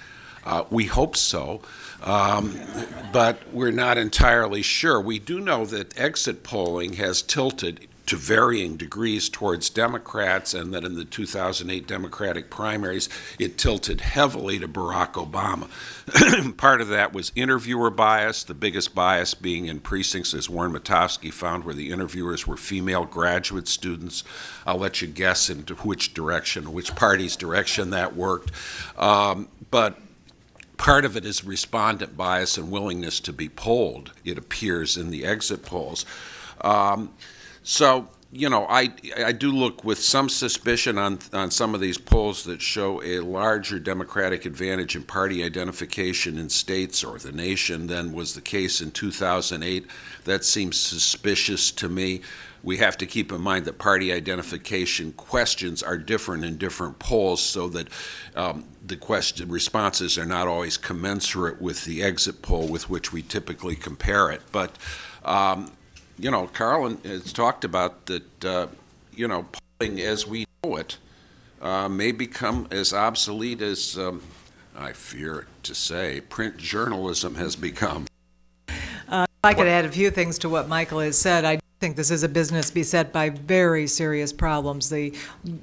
We hope so, but we're not entirely sure. We do know that exit polling has tilted to varying degrees towards Democrats, and that in the 2008 Democratic primaries, it tilted heavily to Barack Obama. Part of that was interviewer bias, the biggest bias being in precincts, as Warren Matofsky found, where the interviewers were female graduate students. I'll let you guess into which party's direction that worked. But part of it is respondent bias and willingness to be polled, it appears, in the exit polls. So, I do look with some suspicion on some of these polls that show a larger Democratic advantage in party identification in states or the nation than was the case in 2008. That seems suspicious to me. We have to keep in mind that party identification questions are different in different polls, so that the responses are not always commensurate with the exit poll with which we typically compare it. But Carlin has talked about that, polling as we know it may become as obsolete as, I fear to say, print journalism has become. I could add a few things to what Michael has said. I think this is a business beset by very serious problems. The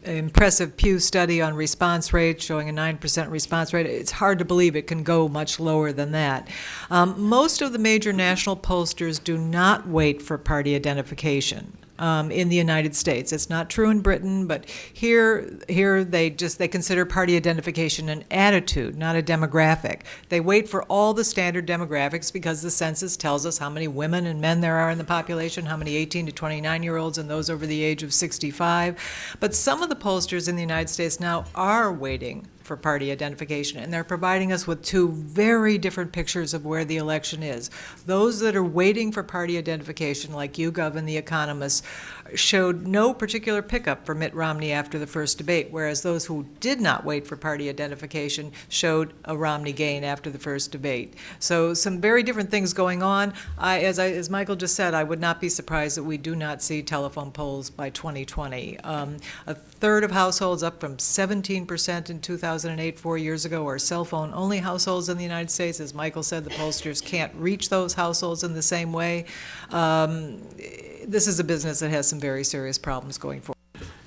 impressive Pew study on response rate showing a 9% response rate, it's hard to believe it can go much lower than that. Most of the major national pollsters do not wait for party identification. In the United States. It's not true in Britain, but here they consider party identification an attitude, not a demographic. They wait for all the standard demographics because the census tells us how many women and men there are in the population, how many 18 to 29-year-olds and those over the age of 65. But some of the pollsters in the United States now are waiting for party identification, and they're providing us with two very different pictures of where the election is. Those that are waiting for party identification, like YouGov and The Economist, showed no particular pickup for Mitt Romney after the first debate, whereas those who did not wait for party identification showed a Romney gain after the first debate. So some very different things going on. As Michael just said, I would not be surprised that we do not see telephone polls by 2020. A third of households, up from 17% in 2008, 4 years ago, are cell phone only households in the United States. As Michael said, the pollsters can't reach those households in the same way. This is a business that has some very serious problems going forward.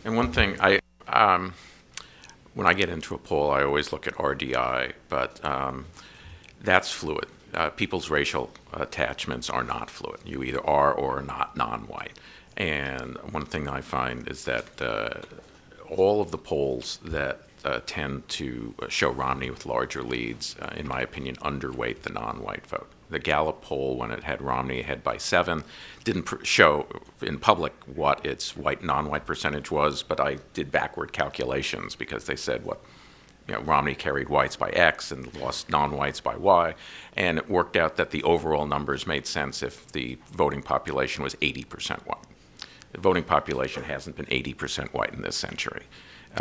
And one thing, when I get into a poll, I always look at RDI, but that's fluid. People's racial attachments are not fluid. You either are or are not non-white. And one thing I find is that all of the polls that tend to show Romney with larger leads, in my opinion, underweight the non-white vote. The Gallup poll, when it had Romney ahead by 7, didn't show in public what its white non-white percentage was, but I did backward calculations because they said Romney carried whites by X and lost non-whites by Y, and it worked out that the overall numbers made sense if the voting population was 80% white. The voting population hasn't been 80% white in this century.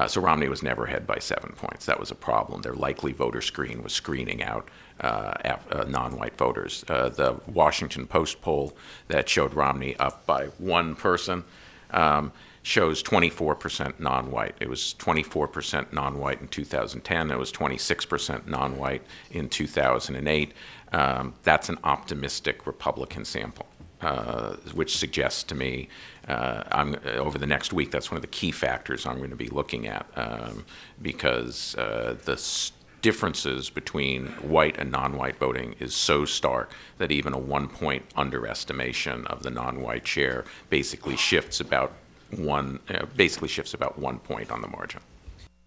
So Romney was never ahead by 7 points. That was a problem. Their likely voter screen was screening out non-white voters. The Washington Post poll that showed Romney up by one person shows 24% non-white. It was 24% non-white in 2010. It was 26% non-white in 2008. That's an optimistic Republican sample, which suggests to me over the next week, that's one of the key factors I'm going to be looking at, because the differences between white and non-white voting is so stark that even a 1 point underestimation of the non-white share basically shifts about 1 point on the margin.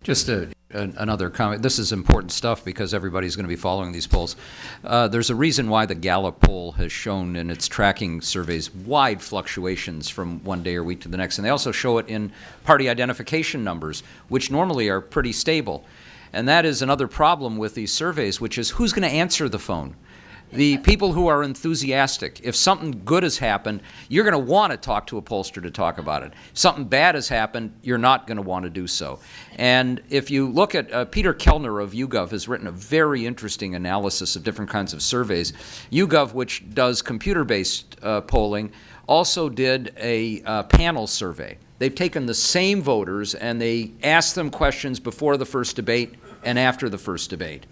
Just another comment. This is important stuff because everybody's going to be following these polls. There's a reason why the Gallup poll has shown in its tracking surveys wide fluctuations from one day or week to the next. And they also show it in party identification numbers, which normally are pretty stable. And that is another problem with these surveys, which is who's going to answer the phone? The people who are enthusiastic. If something good has happened, you're going to want to talk to a pollster to talk about it. If something bad has happened, you're not going to want to do so. And if you look at Peter Kellner of YouGov has written a very interesting analysis of different kinds of surveys. YouGov, which does computer-based polling, also did a panel survey. They've taken the same voters and they asked them questions before the first debate and after the first debate,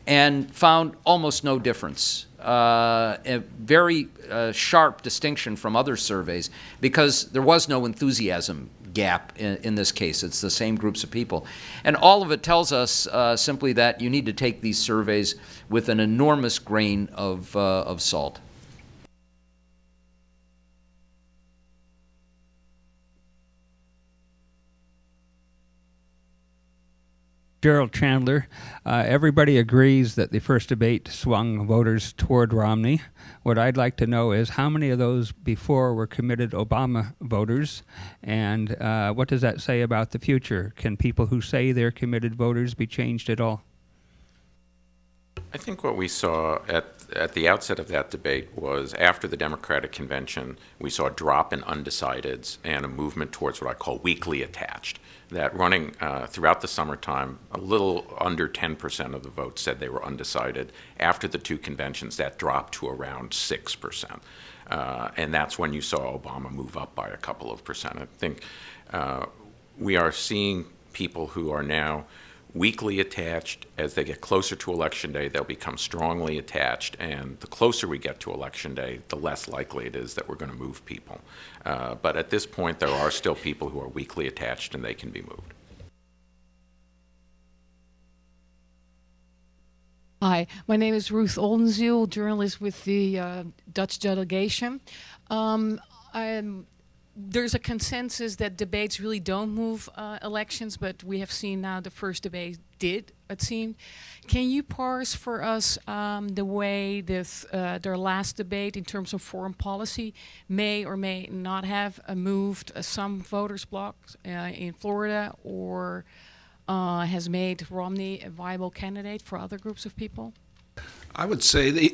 and found almost no difference. A very sharp distinction from other surveys because there was no enthusiasm gap in this case. It's the same groups of people. And all of it tells us simply that you need to take these surveys with an enormous grain of salt. Gerald Chandler. Everybody agrees that the first debate swung voters toward Romney. What I'd like to know is how many of those before were committed Obama voters, and what does that say about the future? Can people who say they're committed voters be changed at all? I think what we saw at the outset of that debate was after the Democratic convention, we saw a drop in undecideds and a movement towards what I call weakly attached. That running throughout the summertime, a little under 10% of the votes said they were undecided. After the two conventions, that dropped to around 6%. And that's when you saw Obama move up by a couple of percent. I think we are seeing people who are now weakly attached. As they get closer to Election Day, they'll become strongly attached, and the closer we get to Election Day, the less likely it is that we're going to move people. But at this point, there are still people who are weakly attached, and they can be moved. Hi, my name is Ruth Oldenziel, journalist with the Dutch delegation. There's a consensus that debates really don't move elections, but we have seen now the first debate did, it seemed. Can you parse for us the way this, their last debate in terms of foreign policy may or may not have moved some voters' blocks in Florida, or has made Romney a viable candidate for other groups of people? I would say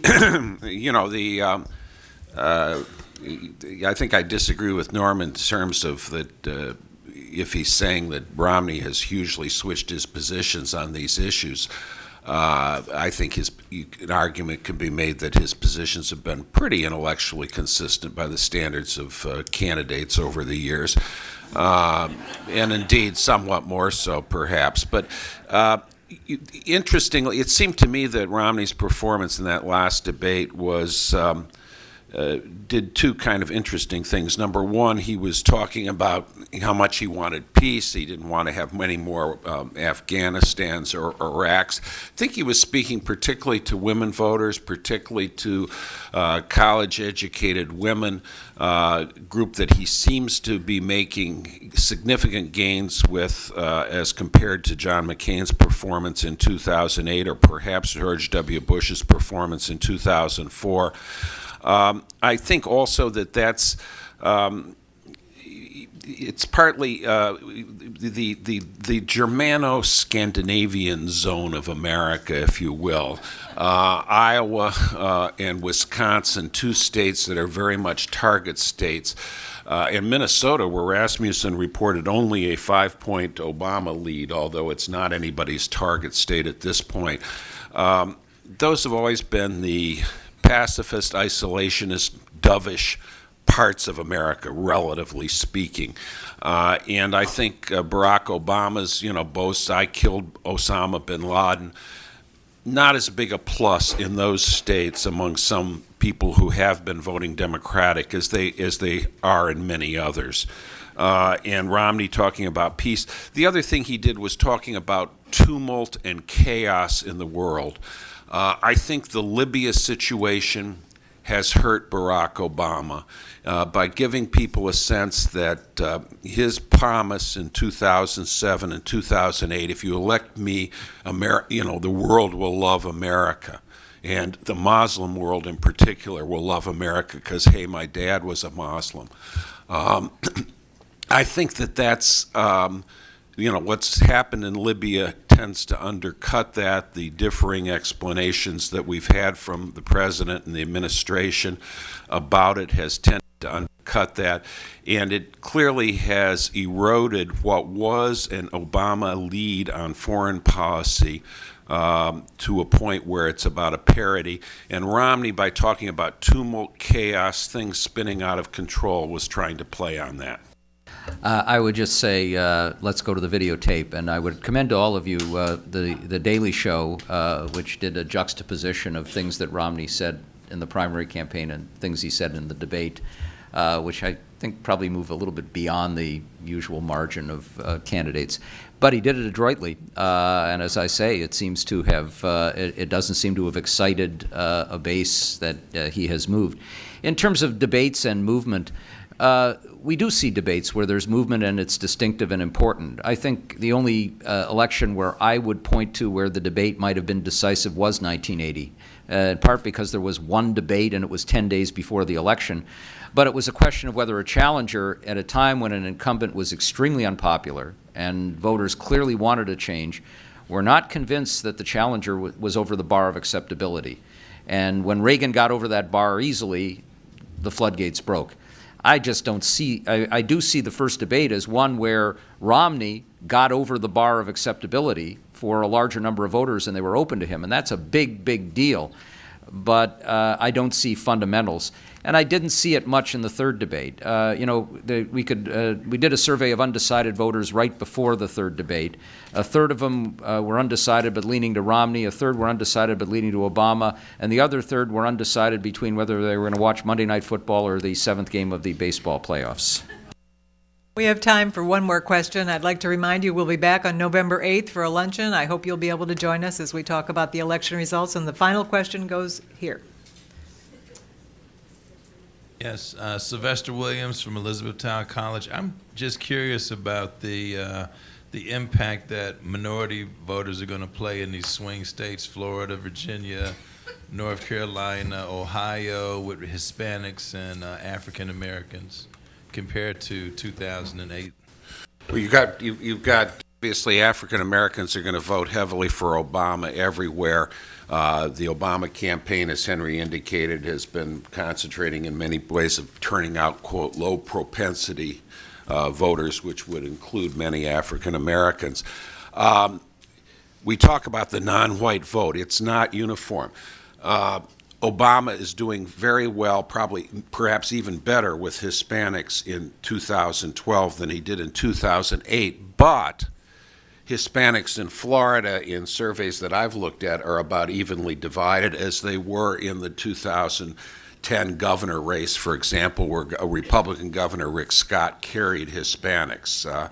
I think I disagree with Norm in terms of that if he's saying that Romney has hugely switched his positions on these issues. I think an argument can be made that his positions have been pretty intellectually consistent by the standards of candidates over the years, and indeed somewhat more so perhaps. But interestingly, it seemed to me that Romney's performance in that last debate was did two kind of interesting things. Number one, he was talking about how much he wanted peace. He didn't want to have many more Afghanistans or Iraqs. I think he was speaking particularly to women voters, particularly to college-educated women, group that he seems to be making significant gains with as compared to John McCain's performance in 2008 or perhaps George W. Bush's performance in 2004. I think also that's it's partly the Germano-Scandinavian zone of America, if you will. Iowa and Wisconsin, two states that are very much target states. In Minnesota, where Rasmussen reported only a 5-point Obama lead, although it's not anybody's target state at this point. Those have always been the pacifist, isolationist, dovish parts of America, relatively speaking. And I think Barack Obama's, boasts, I killed Osama bin Laden, not as big a plus in those states among some people who have been voting Democratic as they are in many others. And Romney talking about peace. The other thing he did was talking about tumult and chaos in the world. I think the Libya situation has hurt Barack Obama by giving people a sense that his promise in 2007 and 2008, if you elect me, the world will love America. And the Muslim world in particular will love America because, hey, my dad was a Muslim. I think that's what's happened in Libya tends to undercut that. The differing explanations that we've had from the president and the administration about it has tended to undercut that. And it clearly has eroded what was an Obama lead on foreign policy to a point where it's about a parity. And Romney, by talking about tumult, chaos, things spinning out of control, was trying to play on that. I would just say, let's go to the videotape, and I would commend to all of you the Daily Show, which did a juxtaposition of things that Romney said in the primary campaign and things he said in the debate, which I think probably move a little bit beyond the usual margin of candidates. But he did it adroitly, and as I say, it seems to have, it doesn't seem to have excited a base that he has moved. In terms of debates and movement, we do see debates where there's movement and it's distinctive and important. I think the only election where I would point to where the debate might have been decisive was 1980, in part because there was one debate and it was 10 days before the election. But it was a question of whether a challenger, at a time when an incumbent was extremely unpopular and voters clearly wanted a change, were not convinced that the challenger was over the bar of acceptability. And when Reagan got over that bar easily, the floodgates broke. I just don't see, I do see the first debate as one where Romney got over the bar of acceptability for a larger number of voters and they were open to him, and that's a big, big deal. But I don't see fundamentals. And I didn't see it much in the third debate. We did a survey of undecided voters right before the third debate. A third of them were undecided but leaning to Romney. A third were undecided but leaning to Obama. And the other third were undecided between whether they were going to watch Monday Night Football or the seventh game of the baseball playoffs. We have time for one more question. I'd like to remind you we'll be back on November 8th for a luncheon. I hope you'll be able to join us as we talk about the election results. And the final question goes here. Yes, Sylvester Williams from Elizabethtown College. I'm just curious about the impact that minority voters are going to play in these swing states, Florida, Virginia, North Carolina, Ohio, with Hispanics and African Americans compared to 2008. Well, you've got obviously African Americans are going to vote heavily for Obama everywhere. The Obama campaign, as Henry indicated, has been concentrating in many ways of turning out, quote, low propensity voters, which would include many African Americans. We talk about the non-white vote. It's not uniform. Obama is doing very well, perhaps even better with Hispanics in 2012 than he did in 2008, but Hispanics in Florida, in surveys that I've looked at, are about evenly divided, as they were in the 2010 governor race, for example, where a Republican governor, Rick Scott, carried Hispanics.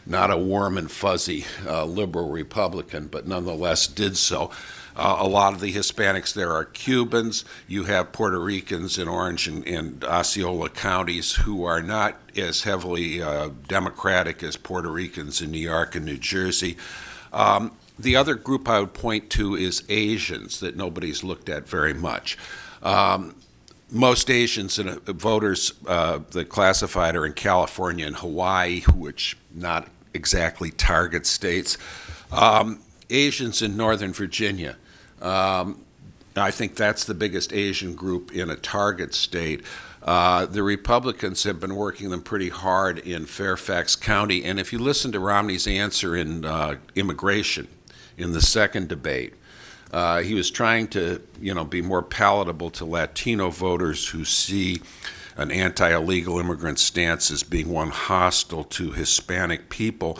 Not a warm and fuzzy liberal Republican, but nonetheless did so. A lot of the Hispanics there are Cubans. You have Puerto Ricans in Orange and Osceola counties who are not as heavily Democratic as Puerto Ricans in New York and New Jersey. The other group I would point to is Asians that nobody's looked at very much. most Asians and voters that classified are in California and Hawaii, which not exactly target states. Asians in Northern Virginia. I think that's the biggest Asian group in a target state. The Republicans have been working them pretty hard in Fairfax County, and if you listen to Romney's answer in immigration in the second debate, he was trying to, be more palatable to Latino voters who see an anti-illegal immigrant stance as being one hostile to Hispanic people.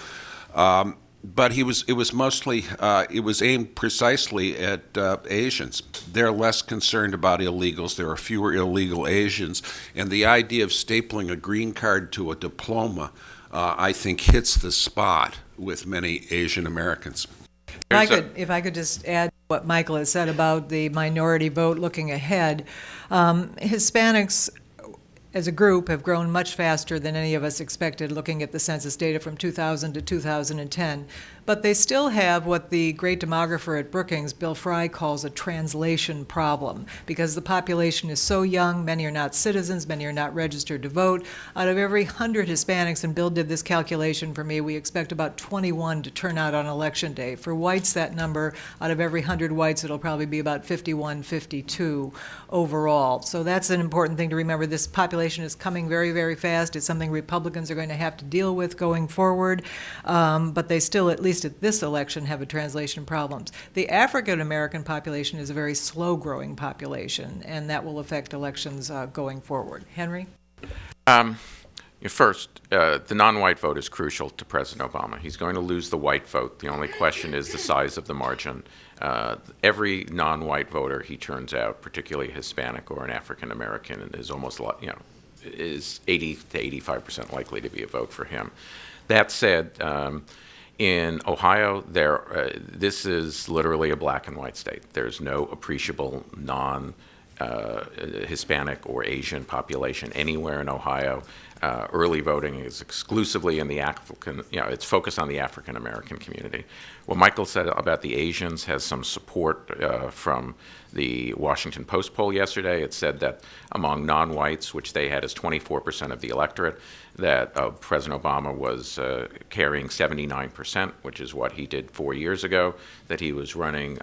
But it was aimed precisely at Asians. They're less concerned about illegals. There are fewer illegal Asians. And the idea of stapling a green card to a diploma, I think, hits the spot with many Asian Americans. If I could just add what Michael has said about the minority vote looking ahead, Hispanics as a group have grown much faster than any of us expected looking at the census data from 2000 to 2010. But they still have what the great demographer at Brookings, Bill Fry, calls a translation problem, because the population is so young, many are not citizens, many are not registered to vote. Out of every 100 Hispanics, and Bill did this calculation for me, we expect about 21 to turn out on Election Day. For whites, that number, out of every 100 whites, it'll probably be about 51, 52 overall. So that's an important thing to remember. This population is coming very, very fast. It's something Republicans are going to have to deal with going forward, but they still, at least at this election, have a translation problems. The African American population is a very slow-growing population, and that will affect elections going forward. Henry? First, the non-white vote is crucial to President Obama. He's going to lose the white vote. The only question is the size of the margin. Every non-white voter he turns out, particularly Hispanic or an African American, is almost, is 80 to 85% likely to be a vote for him. That said, in Ohio, this is literally a black and white state. There's no appreciable non-Hispanic or Asian population anywhere in Ohio. Early voting is exclusively in the it's focused on the African American community. What Michael said about the Asians has some support from the Washington Post poll yesterday. It said that among non-whites, which they had as 24% of the electorate, that President Obama was carrying 79%, which is what he did 4 years ago, that he was running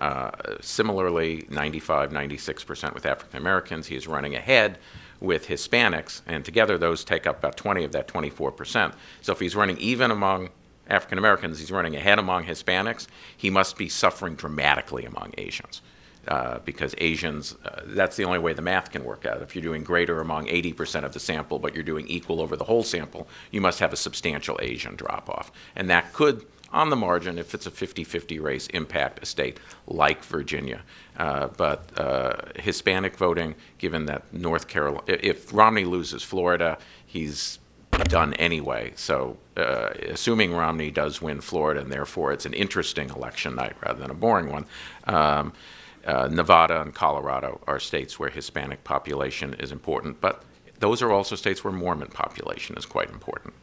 similarly 95, 96% with African Americans. He is running ahead with Hispanics, and together those take up about 20 of that 24%. So if he's running even among African Americans, he's running ahead among Hispanics, he must be suffering dramatically among Asians. Because Asians, that's the only way the math can work out. If you're doing greater among 80% of the sample, but you're doing equal over the whole sample, you must have a substantial Asian drop-off. And that could, on the margin, if it's a 50-50 race, impact a state like Virginia. But Hispanic voting, given that North Carolina, if Romney loses Florida, he's done anyway. So assuming Romney does win Florida, and therefore it's an interesting election night rather than a boring one, Nevada and Colorado are states where Hispanic population is important, but those are also states where Mormon population is quite important.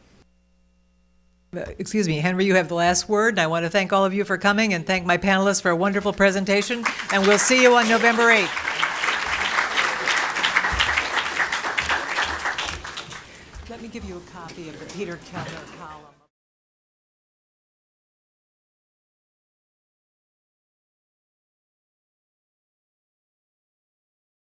Excuse me, Henry, you have the last word. And I want to thank all of you for coming and thank my panelists for a wonderful presentation, and we'll see you on November 8th. Let me give you a copy of the Peter Kellner column.